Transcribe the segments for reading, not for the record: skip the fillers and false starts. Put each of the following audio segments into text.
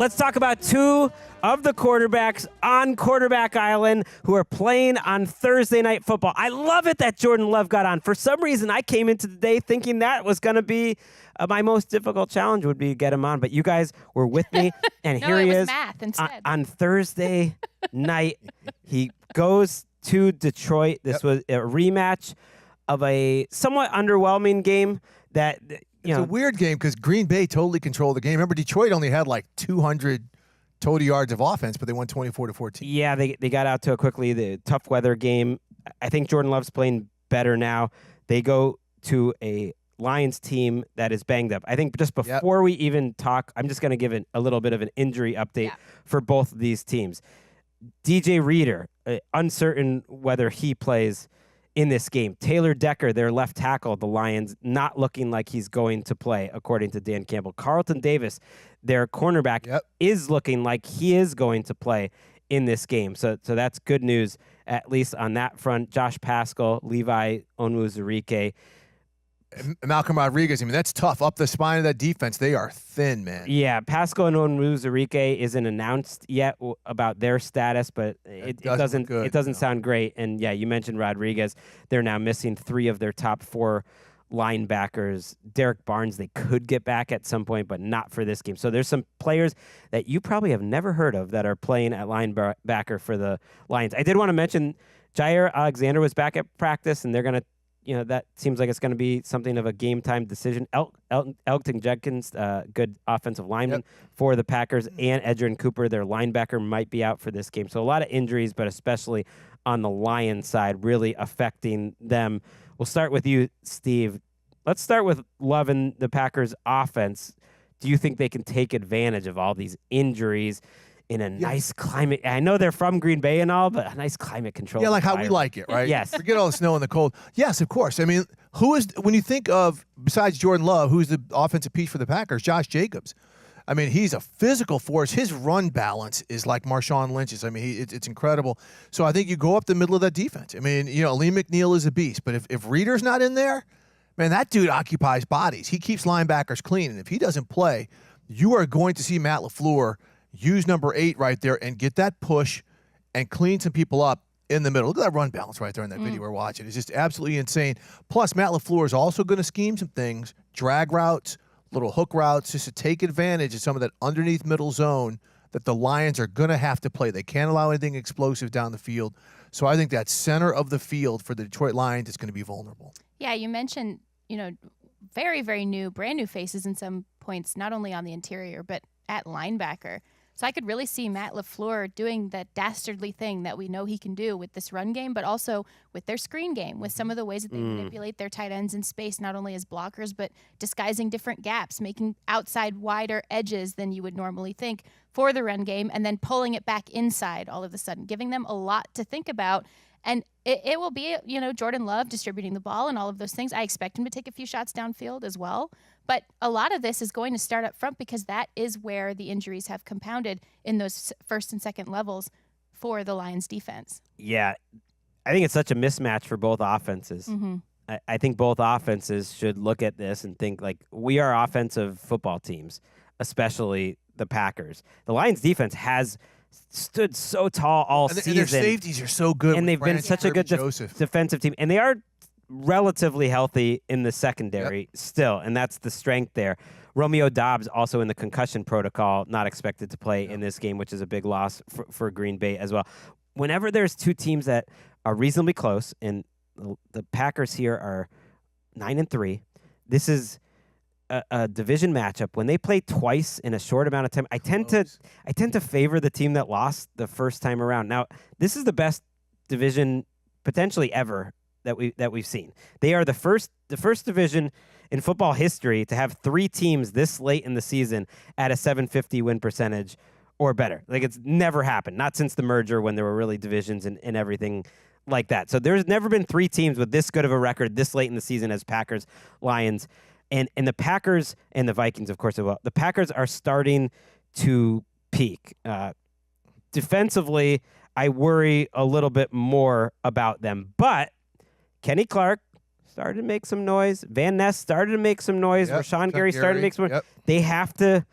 let's talk about two of the quarterbacks on Quarterback Island who are playing on Thursday Night Football. I love it that Jordan Love got on. For some reason, I came into the day thinking that was going to be my most difficult challenge would be to get him on, but you guys were with me, and No, here it he was is math instead. on Thursday night. He goes to Detroit. This was a rematch of a somewhat underwhelming game that It's a weird game because Green Bay totally controlled the game. Remember, Detroit only had like 200 total yards of offense, but they won 24-14. Yeah, they got out to it quickly. The tough weather game. I think Jordan Love's playing better now. They go to a Lions team that is banged up. I think just before we even talk, I'm just going to give a little bit of an injury update for both of these teams. DJ Reader, uncertain whether he plays in this game. Taylor Decker, their left tackle, the Lions, not looking like he's going to play, according to Dan Campbell. Carlton Davis, their cornerback, is looking like he is going to play in this game. So that's good news, at least on that front. Josh Paschal, Levi Onwuzurike. Malcolm Rodriguez, I mean, that's tough. Up the spine of that defense, they are thin, man. Yeah, Paschal and Onwuzurike isn't announced yet about their status, but it doesn't sound great. And yeah, you mentioned Rodriguez. They're now missing 3 of their top 4 linebackers. Derek Barnes, they could get back at some point, but not for this game. So there's some players that you probably have never heard of that are playing at linebacker for the Lions. I did want to mention Jair Alexander was back at practice, and they're going to, that seems like it's going to be something of a game-time decision. Elgton Jenkins, good offensive lineman for the Packers, and Edgerrin Cooper, their linebacker, might be out for this game. So a lot of injuries, but especially on the Lions side, really affecting them. We'll start with you, Steve. Let's start with Love and the Packers' offense. Do you think they can take advantage of all these injuries in a nice climate? I know they're from Green Bay and all, but a nice climate control. Yeah, like how we like it, right? Yes. Forget all the snow and the cold. Yes, of course. I mean, when you think of, besides Jordan Love, who's the offensive piece for the Packers? Josh Jacobs. I mean, he's a physical force. His run balance is like Marshawn Lynch's. I mean, it's incredible. So I think you go up the middle of that defense. I mean, Lee McNeil is a beast, but if Reader's not in there, man, that dude occupies bodies. He keeps linebackers clean, and if he doesn't play, you are going to see Matt LaFleur use number 8 right there and get that push and clean some people up in the middle. Look at that run balance right there in that video we're watching. It's just absolutely insane. Plus, Matt LaFleur is also going to scheme some things, drag routes, little hook routes, just to take advantage of some of that underneath middle zone that the Lions are going to have to play. They can't allow anything explosive down the field. So I think that center of the field for the Detroit Lions is going to be vulnerable. Yeah, you mentioned, very, very brand new faces in some points, not only on the interior, but at linebacker. So I could really see Matt LaFleur doing that dastardly thing that we know he can do with this run game, but also with their screen game, with some of the ways that they manipulate their tight ends in space, not only as blockers, but disguising different gaps, making outside wider edges than you would normally think for the run game, and then pulling it back inside all of a sudden, giving them a lot to think about. And it will be, Jordan Love distributing the ball and all of those things. I expect him to take a few shots downfield as well. But a lot of this is going to start up front because that is where the injuries have compounded in those first and second levels for the Lions defense. Yeah, I think it's such a mismatch for both offenses. Mm-hmm. I think both offenses should look at this and think, like, we are offensive football teams, especially the Packers. The Lions defense has stood so tall all season. And their safeties are so good. And they've been such a good defensive team. And they are relatively healthy in the secondary still, and that's the strength there. Romeo Doubs also in the concussion protocol, not expected to play in this game, which is a big loss for Green Bay as well. Whenever there's two teams that are reasonably close, and the Packers here are 9-3, this is a division matchup. When they play twice in a short amount of time, I tend to favor the team that lost the first time around. Now, this is the best division potentially ever that we've seen. They are the first division in football history to have 3 teams this late in the season at a 750 win percentage or better. Like, it's never happened, not since the merger when there were really divisions and everything like that. So there's never been 3 teams with this good of a record this late in the season as Packers, Lions, and the Packers and the Vikings, of course, as well. The Packers are starting to peak. Defensively, I worry a little bit more about them, but Kenny Clark started to make some noise. Van Ness started to make some noise. Rashawn Gary started to make some noise. They have to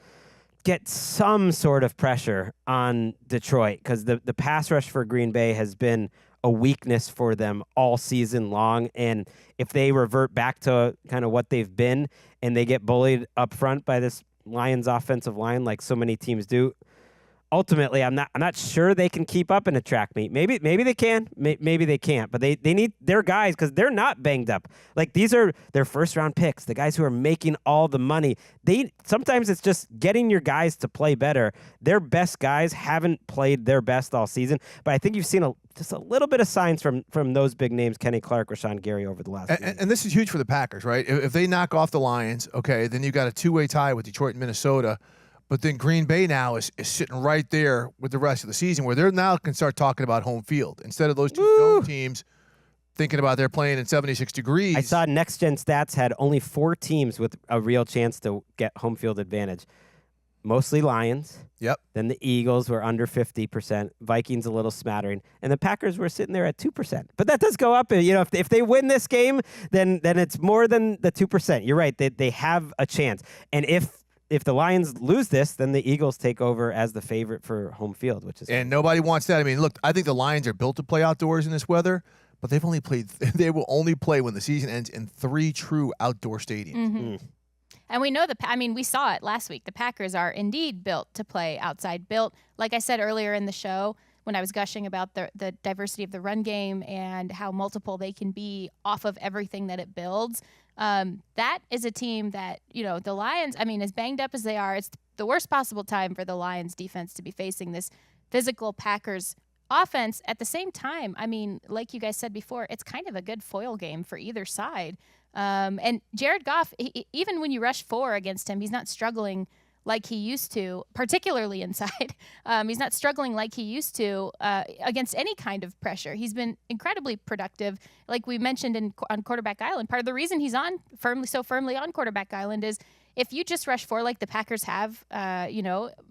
get some sort of pressure on Detroit because the pass rush for Green Bay has been a weakness for them all season long. And if they revert back to kind of what they've been and they get bullied up front by this Lions offensive line like so many teams do, ultimately, I'm not sure they can keep up in a track meet. Maybe they can. Maybe they can't. But they need their guys because they're not banged up. Like, these are their first-round picks, the guys who are making all the money. Sometimes it's just getting your guys to play better. Their best guys haven't played their best all season. But I think you've seen just a little bit of signs from those big names, Kenny Clark, Rashawn Gary, over the last few and this is huge for the Packers, right? If they knock off the Lions, okay, then you've got a two-way tie with Detroit and Minnesota. But then Green Bay now is sitting right there with the rest of the season where they're now can start talking about home field instead of those two dome teams thinking about they're playing in 76 degrees. I saw Next Gen Stats had only 4 teams with a real chance to get home field advantage. Mostly Lions. Yep. Then the Eagles were under 50%. Vikings a little smattering. And the Packers were sitting there at 2%. But that does go up. You know, if they win this game, then it's more than the 2%. You're right. They have a chance. And if the Lions lose this, then the Eagles take over as the favorite for home field, which is and nobody wants that. I mean, look, I think the Lions are built to play outdoors in this weather, but they will only play when the season ends in 3 true outdoor stadiums. Mm-hmm. And we know we saw it last week. The Packers are indeed built to play outside. Built, like I said earlier in the show, when I was gushing about the diversity of the run game and how multiple they can be off of everything that it builds. That is a team that, you know, the Lions, as banged up as they are, it's the worst possible time for the Lions defense to be facing this physical Packers offense. At the same time, like you guys said before, it's kind of a good foil game for either side. And Jared Goff, even when you rush 4 against him, he's not struggling like he used to, particularly inside. He's not struggling like he used to against any kind of pressure. He's been incredibly productive. Like we mentioned on Quarterback Island, part of the reason he's so firmly on Quarterback Island is if you just rush 4 like the Packers have,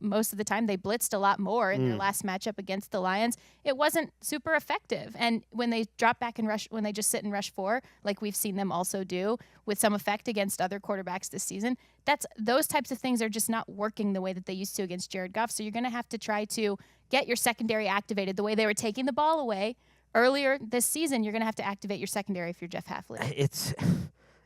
most of the time they blitzed a lot more in their last matchup against the Lions. It wasn't super effective. And when they drop back and rush, when they just sit and rush 4, like we've seen them also do with some effect against other quarterbacks this season, those types of things are just not working the way that they used to against Jared Goff. So you're going to have to try to get your secondary activated the way they were taking the ball away earlier this season. You're going to have to activate your secondary if you're Jeff Hafley.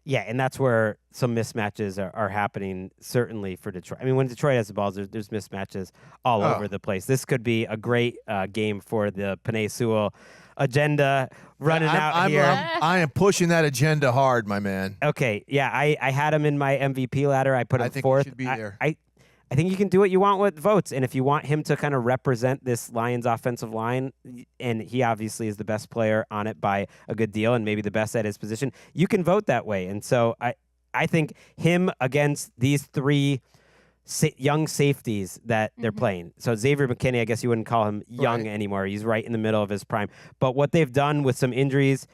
Yeah, and that's where some mismatches are happening, certainly for Detroit. When Detroit has the balls, there's mismatches all over the place. This could be a great game for the Penei Sewell agenda running out here. I am pushing that agenda hard, my man. Okay, yeah, I had him in my MVP ladder. I put him fourth. He should be there. I think you can do what you want with votes, and if you want him to kind of represent this Lions offensive line, and he obviously is the best player on it by a good deal and maybe the best at his position, you can vote that way. And so I think him against these 3 young safeties that they're playing. So Xavier McKinney, I guess you wouldn't call him young anymore. He's right in the middle of his prime. But what they've done with some injuries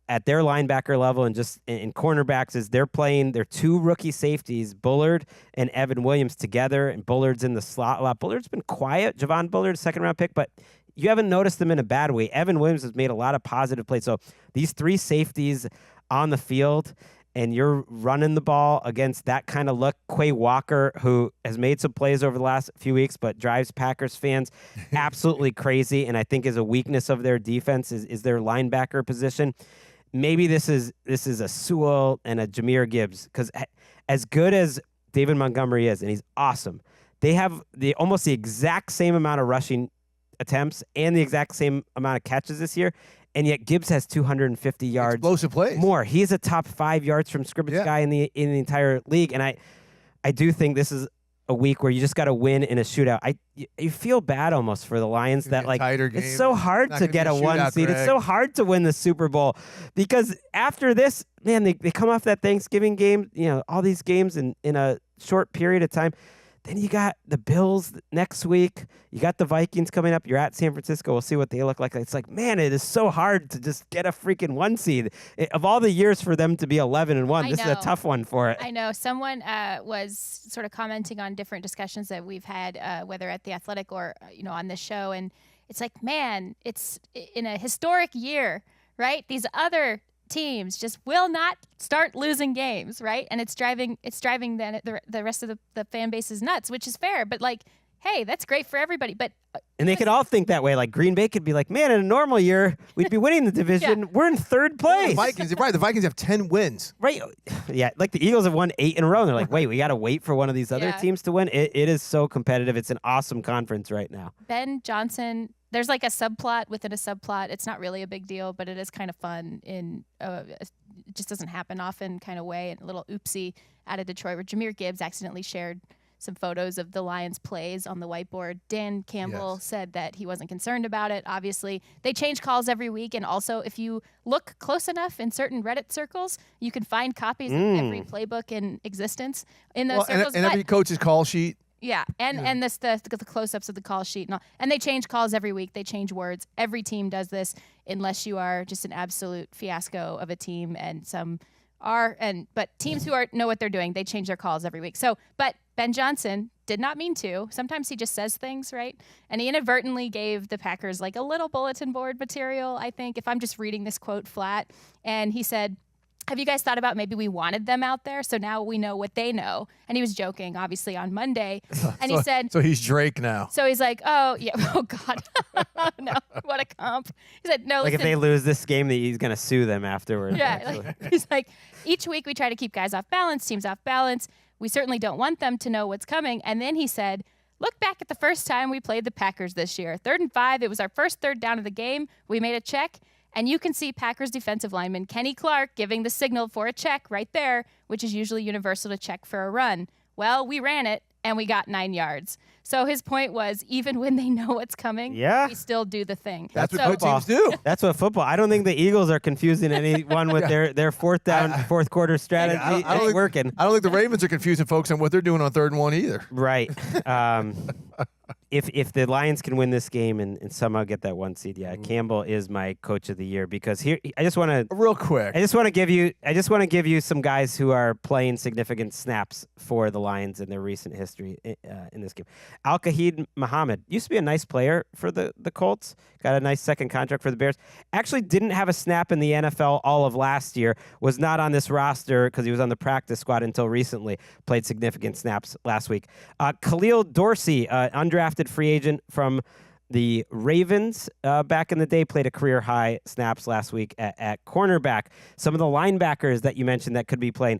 at their linebacker level and just in cornerbacks is they're playing their 2 rookie safeties, Bullard and Evan Williams, together, and Bullard's in the slot a lot. Bullard's been quiet. Javon Bullard, 2nd-round pick, but you haven't noticed them in a bad way. Evan Williams has made a lot of positive plays. So these 3 safeties on the field, and you're running the ball against that kind of look. Quay Walker, who has made some plays over the last few weeks, but drives Packers fans absolutely crazy, and I think is a weakness of their defense is their linebacker position. Maybe this is a Sewell and a Jahmyr Gibbs, because as good as David Montgomery is, and he's awesome, they have almost the exact same amount of rushing attempts and the exact same amount of catches this year. And yet Gibbs has 250 yards. Explosive plays. More. He's a top 5 yards from scrimmage guy in the entire league. And I do think this is a week where you just got to win in a shootout. You feel bad almost for the Lions that it's so hard to get a 1 seed. Greg. It's so hard to win the Super Bowl because after this, man, they come off that Thanksgiving game, all these games in a short period of time. Then you got the Bills next week. You got the Vikings coming up. You're at San Francisco. We'll see what they look like. It's like, man, it is so hard to just get a freaking 1 seed. Of all the years for them to be 11-1, this is a tough one for it. I know. Someone was sort of commenting on different discussions that we've had, whether at The Athletic or on this show, and it's like, man, it's in a historic year, right? These other teams just will not start losing games, right? And it's driving the rest of the fan bases nuts, which is fair. But like, hey, that's great for everybody. But And they could all think that way. Like Green Bay could be like, man, in a normal year, we'd be winning the division. Yeah. We're in third place. The Vikings, right? The Vikings have 10 wins. Right. Yeah. Like the Eagles have won 8 in a row. And they're like, wait, we got to wait for one of these other Yeah. teams to win. It is so competitive. It's an awesome conference right now. Ben Johnson, there's like a subplot within a subplot. It's not really a big deal, but it is kind of fun in it just doesn't happen often kind of way. And a little oopsie out of Detroit where Jahmyr Gibbs accidentally shared some photos of the Lions' plays on the whiteboard. Dan Campbell said that he wasn't concerned about it. Obviously, they change calls every week. And also, if you look close enough in certain Reddit circles, you can find copies of every playbook in existence in those circles. And every coach's call sheet. Yeah, and this the close-ups of the call sheet and all. And they change calls every week. They change words. Every team does this unless you are just an absolute fiasco of a team, and some are. But teams who know what they're doing, they change their calls every week. So, but Ben Johnson did not mean to. Sometimes he just says things, right? And he inadvertently gave the Packers like a little bulletin board material, I think, if I'm just reading this quote flat. And he said, have you guys thought about maybe we wanted them out there? So now we know what they know. And he was joking, obviously, on Monday. And he said, so he's Drake now. so he's like, oh, yeah, oh, God. No, what a comp. He said, no, Like listen. if they lose this game, he's going to sue them afterwards. Yeah, actually. like, he's like, each week we try to keep guys off balance, teams off balance. We certainly don't want them to know what's coming. And then he said, look back at the first time we played the Packers this year. 3rd and 5, it was our first third down of the game. We made a check. And you can see Packers defensive lineman Kenny Clark giving the signal for a check right there, which is usually universal to check for a run. Well, we ran it, and we got 9 yards. So his point was, even when they know what's coming, we still do the thing. That's so, what good teams do. That's what football. I don't think the Eagles are confusing anyone with their fourth down, fourth quarter strategy. It's working. I don't think the Ravens are confusing folks on what they're doing on 3rd and 1 either. Right. If the Lions can win this game and somehow get that 1 seed, Campbell is my coach of the year because here I just want to real quick. I just want to give you some guys who are playing significant snaps for the Lions in their recent history in this game. Al-Qaid Muhammad used to be a nice player for the Colts. Got a nice second contract for the Bears. Actually didn't have a snap in the NFL all of last year. Was not on this roster because he was on the practice squad until recently. Played significant snaps last week. Khalil Dorsey, undrafted free agent from the Ravens back in the day, played a career-high snaps last week at cornerback. Some of the linebackers that you mentioned that could be playing.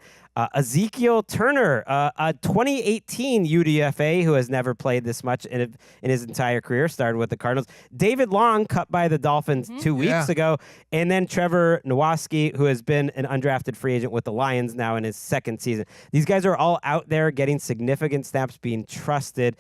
Ezekiel Turner, a 2018 UDFA who has never played this much in his entire career, started with the Cardinals. David Long, cut by the Dolphins 2 weeks ago. And then Trevor Nowaski, who has been an undrafted free agent with the Lions now in his second season. These guys are all out there getting significant snaps, being trusted.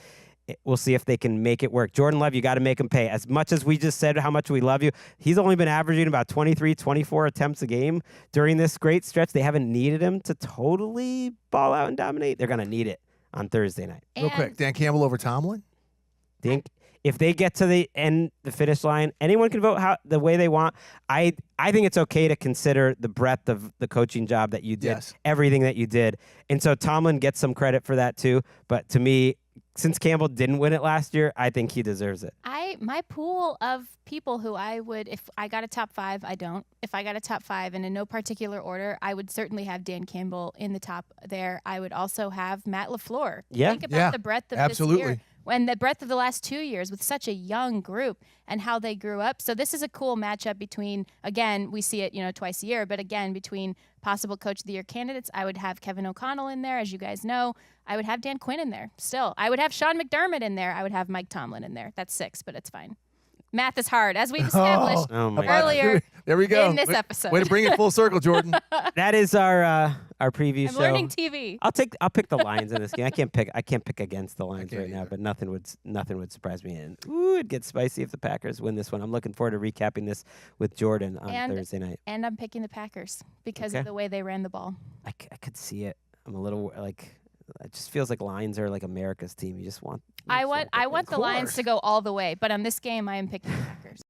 We'll see if they can make it work. Jordan Love, you got to make him pay. As much as we just said how much we love you, he's only been averaging about 23, 24 attempts a game during this great stretch. They haven't needed him to totally ball out and dominate. They're going to need it on Thursday night. Real quick, Dan Campbell over Tomlin? If they get to the finish line, anyone can vote the way they want. I think it's okay to consider the breadth of the coaching job that you did, everything that you did. And so Tomlin gets some credit for that too. But to me, since Campbell didn't win it last year, I think he deserves it. My pool of people who I would, if I got a top 5, I don't. If I got a top 5 and in no particular order, I would certainly have Dan Campbell in the top there. I would also have Matt LaFleur. Think about the breadth of this year. And the breadth of the last 2 years with such a young group and how they grew up. So this is a cool matchup between, again, we see it, twice a year, but again, between possible Coach of the Year candidates. I would have Kevin O'Connell in there, as you guys know. I would have Dan Quinn in there still. I would have Sean McDermott in there. I would have Mike Tomlin in there. That's 6, but it's fine. Math is hard, as we've established earlier there we go. in this episode. Way to bring it full circle, Jordan. That is our preview show. I'm learning TV. I'll pick the Lions in this game. I can't pick against the Lions right now, but nothing would surprise me. And it'd get spicy if the Packers win this one. I'm looking forward to recapping this with Jordan on Thursday night. And I'm picking the Packers because of the way they ran the ball. I could see it. I'm a little like. It just feels like Lions are like America's team. You just want. I want the Lions to go all the way, but on this game, I am picking the Packers.